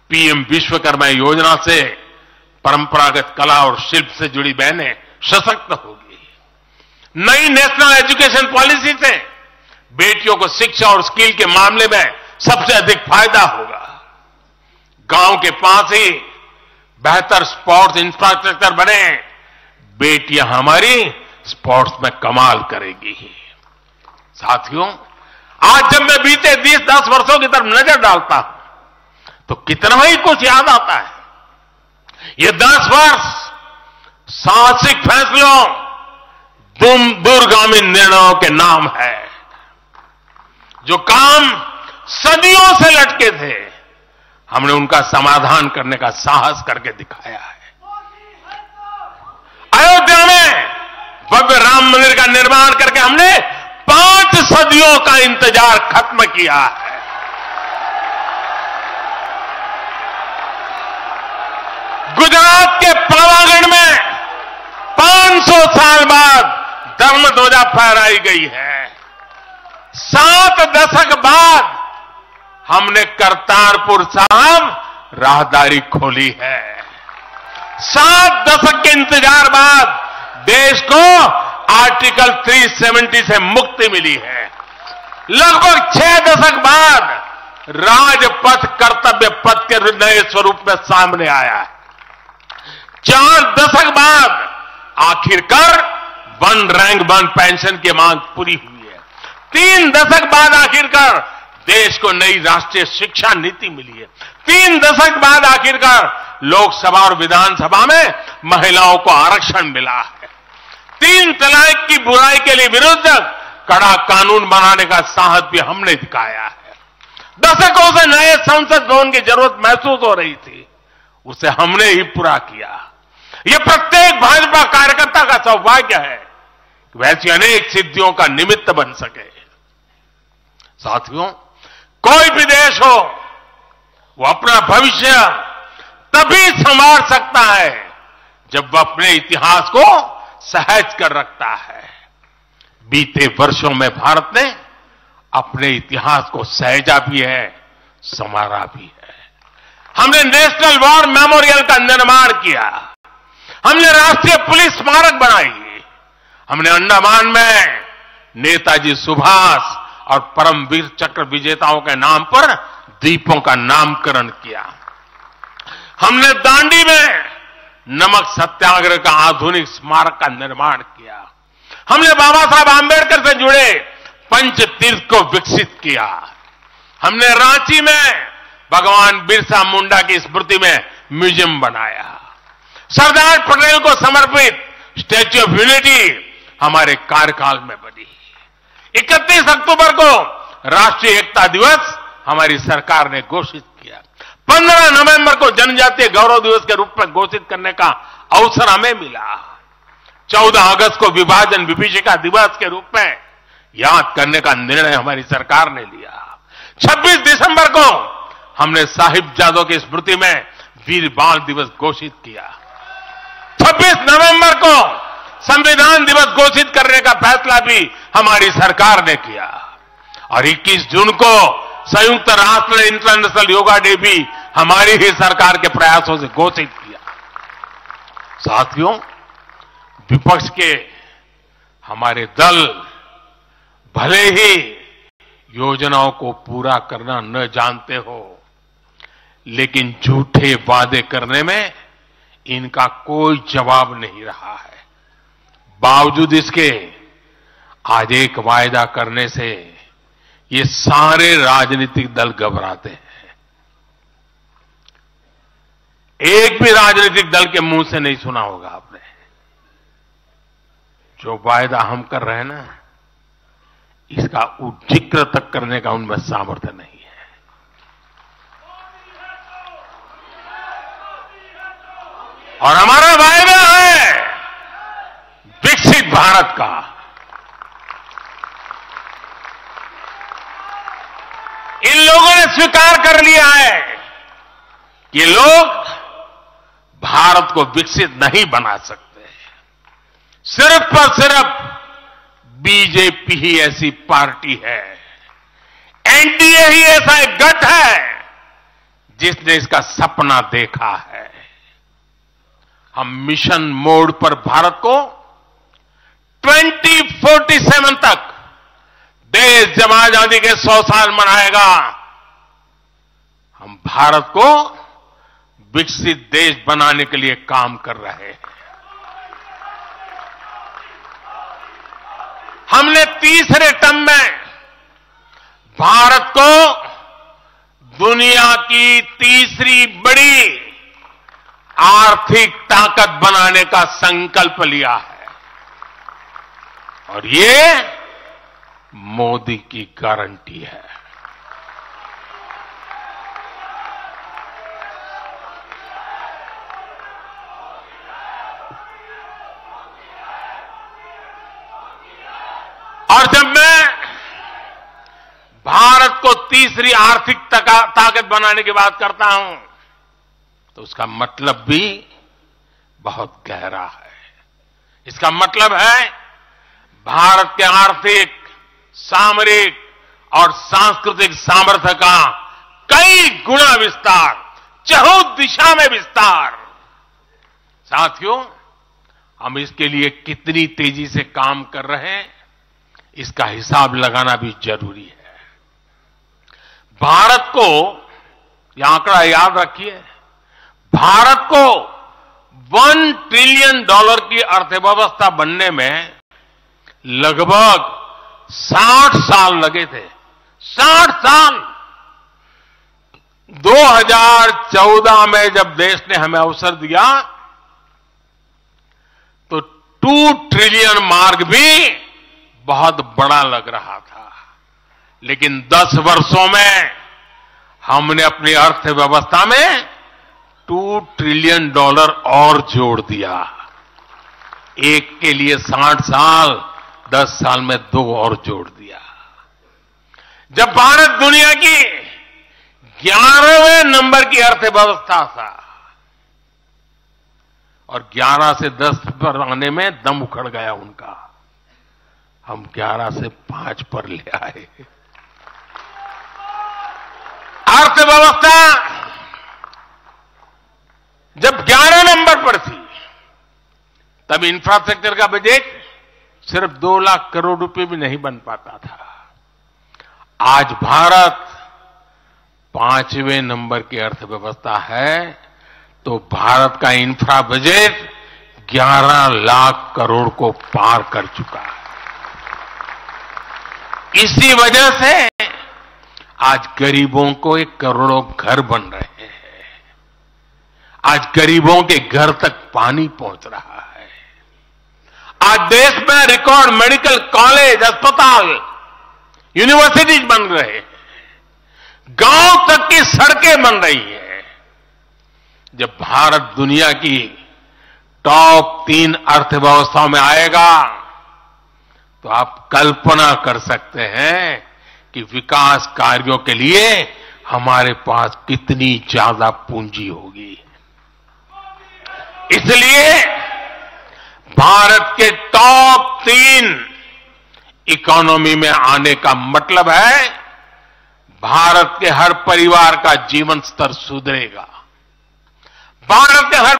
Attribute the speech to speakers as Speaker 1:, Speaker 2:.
Speaker 1: PM Vishwakarma योजना से परंपरागत कला और शिल्प से जुड़ी बहनें सशक्त होगी। नई नेशनल एजुकेशन पॉलिसी से बेटियों को शिक्षा और स्किल के मामले में सबसे अधिक फायदा होगा। गांव के पास ही बेहतर स्पोर्ट्स इंफ्रास्ट्रक्चर बने, बेटियां हमारी स्पोर्ट्स में कमाल करेगी। साथियों, आज जब मैं बीते 10 वर्षों की तरफ नजर डालता हूं तो कितना ही कुछ याद आता है। ये 10 वर्ष साहसिक फैसलों, दूरगामी निर्णयों के नाम है। जो काम सदियों से लटके थे, हमने उनका समाधान करने का साहस करके दिखाया है। अयोध्या में भव्य राम मंदिर का निर्माण करके हमने 5 सदियों का इंतजार खत्म किया है। गुजरात के पावागढ़ में 500 साल बाद धर्म ध्वजा फहराई गई है। 7 दशक बाद हमने करतारपुर साहिब राहदारी खोली है। 7 दशक के इंतजार बाद देश को आर्टिकल 370 से मुक्ति मिली है। लगभग 6 दशक बाद राजपथ कर्तव्य पथ के नए स्वरूप में सामने आया है। 4 दशक बाद आखिरकार 1 रैंक 1 पेंशन की मांग पूरी हुई है। 3 दशक बाद आखिरकार देश को नई राष्ट्रीय शिक्षा नीति मिली है। 3 दशक बाद आखिरकार लोकसभा और विधानसभा में महिलाओं को आरक्षण मिला है। 3 तलाक की बुराई के लिए विरुद्ध कड़ा कानून बनाने का साहस भी हमने दिखाया है। दशकों से नए संसद भवन की जरूरत महसूस हो रही थी, उसे हमने ही पूरा किया। यह प्रत्येक भाजपा कार्यकर्ता का सौभाग्य है कि वैसी अनेक सिद्धियों का निमित्त बन सके। साथियों, कोई भी देश हो, वो अपना भविष्य तभी संवार सकता है जब वह अपने इतिहास को सहज कर रखता है। बीते वर्षों में भारत ने अपने इतिहास को सहेजा भी है, संवारा भी है। हमने नेशनल वॉर मेमोरियल का निर्माण किया, हमने राष्ट्रीय पुलिस स्मारक बनाई, हमने अंडमान में नेताजी सुभाष और परमवीर चक्र विजेताओं के नाम पर द्वीपों का नामकरण किया। हमने दांडी में नमक सत्याग्रह का आधुनिक स्मारक का निर्माण किया। हमने बाबा साहब आंबेडकर से जुड़े पंचतीर्थ को विकसित किया। हमने रांची में भगवान बिरसा मुंडा की स्मृति में म्यूजियम बनाया। सरदार पटेल को समर्पित स्टैच्यू ऑफ यूनिटी हमारे कार्यकाल में बनी। 31 अक्टूबर को राष्ट्रीय एकता दिवस हमारी सरकार ने घोषित किया। 15 नवंबर को जनजातीय गौरव दिवस के रूप में घोषित करने का अवसर हमें मिला। 14 अगस्त को विभाजन विभीषिका दिवस के रूप में याद करने का निर्णय हमारी सरकार ने लिया। 26 दिसंबर को हमने साहिबजादों की स्मृति में वीर बाल दिवस घोषित किया। 26 नवंबर को संविधान दिवस घोषित करने का फैसला भी हमारी सरकार ने किया और 21 जून को संयुक्त राष्ट्र इंटरनेशनल योगा डे भी हमारी ही सरकार के प्रयासों से घोषित किया। साथियों, विपक्ष के हमारे दल भले ही योजनाओं को पूरा करना न जानते हो, लेकिन झूठे वादे करने में इनका कोई जवाब नहीं रहा है। बावजूद इसके आज एक वायदा करने से ये सारे राजनीतिक दल घबराते हैं। एक भी राजनीतिक दल के मुंह से नहीं सुना होगा आपने, जो वायदा हम कर रहे हैं ना, इसका जिक्र तक करने का उनमें सामर्थ्य नहीं है। और हमारा वायदा है विकसित भारत का। इन लोगों ने स्वीकार कर लिया है कि लोग भारत को विकसित नहीं बना सकते। सिर्फ और सिर्फ बीजेपी ही ऐसी पार्टी है, एनडीए ही ऐसा एक गठ है जिसने इसका सपना देखा है। हम मिशन मोड पर भारत को 2047 तक देश जब आजादी के 100 साल मनाएगा, हम भारत को विकसित देश बनाने के लिए काम कर रहे हैं। हमने तीसरे टर्म में भारत को दुनिया की तीसरी बड़ी आर्थिक ताकत बनाने का संकल्प लिया है और ये मोदी की गारंटी है। और जब मैं भारत को तीसरी आर्थिक ताकत बनाने की बात करता हूं तो उसका मतलब भी बहुत गहरा है। इसका मतलब है भारत के आर्थिक, सामरिक और सांस्कृतिक सामर्थ्य का कई गुना विस्तार, चहुं दिशा में विस्तार। साथियों, हम इसके लिए कितनी तेजी से काम कर रहे हैं, इसका हिसाब लगाना भी जरूरी है। भारत को, यह आंकड़ा याद रखिए, भारत को $1 ट्रिलियन की अर्थव्यवस्था बनने में लगभग 60 साल लगे थे। 60 साल। 2014 में जब देश ने हमें अवसर दिया तो 2 ट्रिलियन मार्क भी बहुत बड़ा लग रहा था, लेकिन 10 वर्षों में हमने अपनी अर्थव्यवस्था में $2 ट्रिलियन और जोड़ दिया। एक के लिए 60 साल, 10 साल में 2 और जोड़ दिया। जब भारत दुनिया की 11वें नंबर की अर्थव्यवस्था था और 11 से 10 पर आने में दम उखड़ गया उनका, हम 11 से 5 पर ले आए। अर्थव्यवस्था जब 11 नंबर पर थी तब इंफ्रास्ट्रक्चर का बजट सिर्फ 2 लाख करोड़ रुपए भी नहीं बन पाता था। आज भारत 5वें नंबर की अर्थव्यवस्था है तो भारत का इंफ्रा बजट 11 लाख करोड़ को पार कर चुका है। इसी वजह से आज गरीबों को 1 करोड़ों घर बन रहे हैं। आज गरीबों के घर तक पानी पहुंच रहा है। आज देश में रिकॉर्ड मेडिकल कॉलेज, अस्पताल, यूनिवर्सिटीज बन रहे हैं। गांव तक की सड़कें बन रही हैं। जब भारत दुनिया की टॉप 3 अर्थव्यवस्थाओं में आएगा तो आप कल्पना कर सकते हैं कि विकास कार्यों के लिए हमारे पास कितनी ज्यादा पूंजी होगी। इसलिए भारत के टॉप 3 इकोनॉमी में आने का मतलब है भारत के हर परिवार का जीवन स्तर सुधरेगा। भारत के हर